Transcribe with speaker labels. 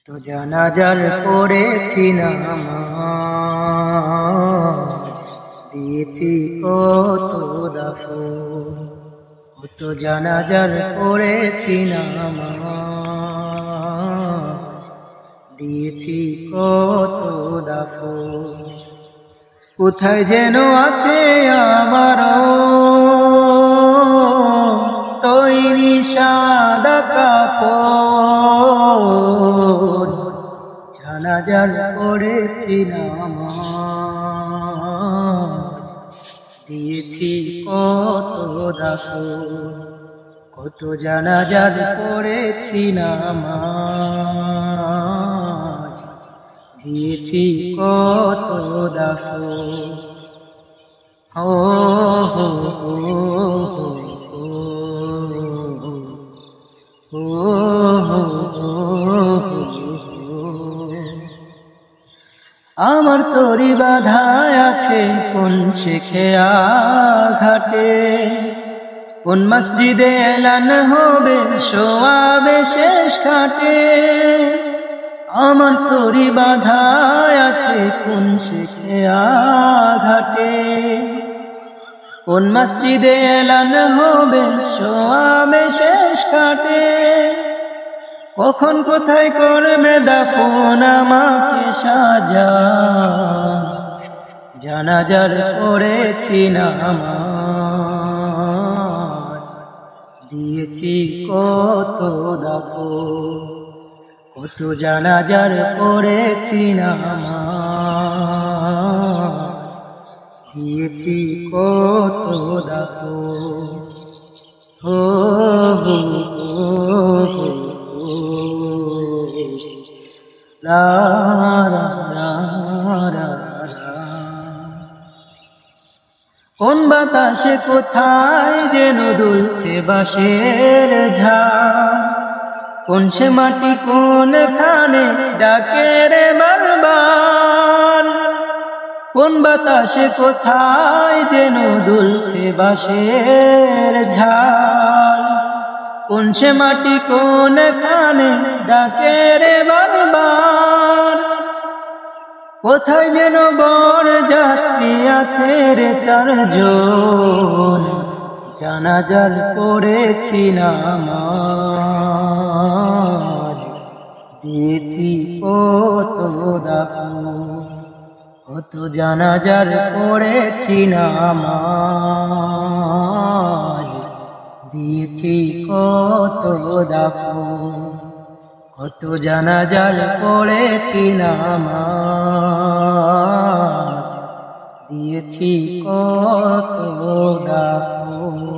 Speaker 1: তো জানাজার পড়েছি নামাজ, দিয়েছি কত দাফন। কত জানাজার পড়েছি নামাজ, দিয়েছি কত দাফন। কোথায় যেন আছে আমার তৈরি সাদা কাফন, জানাজার পড়েছি নামাজ, দিয়েছি কত দাফন। কত জানাজার পড়েছি নামাজ, দিয়েছি কত দাফন। ও হো হো হো হো হো। আমার তরি বাধায় আছে কোন শেখেয়া ঘাটে, কোন মসজিদে এলান হবে সোয়াবে শেষ ঘাটে। আমার তরি বাধায় আছে কোন শেখেয়া ঘাটে, কোন মসজিদে এলান হবে সোয়াবে শেষ ঘাটে। কখন কোথায় করবে দাফন আমাকে সাজা, জানাজার পড়েছি নামাজ, দিয়েছি কত দাফন। কত জানাজার পড়েছি নামাজ, দিয়েছি কত দাফন। হো হো হো লা লা লা লা লা। কোন বাতাসে কোথায় যেন দুলছে বাঁশের ঝাড়, কোন সে মাটি কোন খানে ডাকে রে বারবার। কোন বাতাসে কোথায় যেন দুলছে বাঁশের ঝাড়, কোন সে মাটি কোন খানে ডাকে রে বারবার। কোথায় যেন বড় যাত্রী আছে রে চারজন, জানাজার পড়েছি নামাজ, দিয়েছি কত দাফন। কত জানাজার পড়েছি নামাজ, দিয়েছি কত দাফন। কত জানাজার পড়েছি নামাজ, দিয়েছি কত দাফন।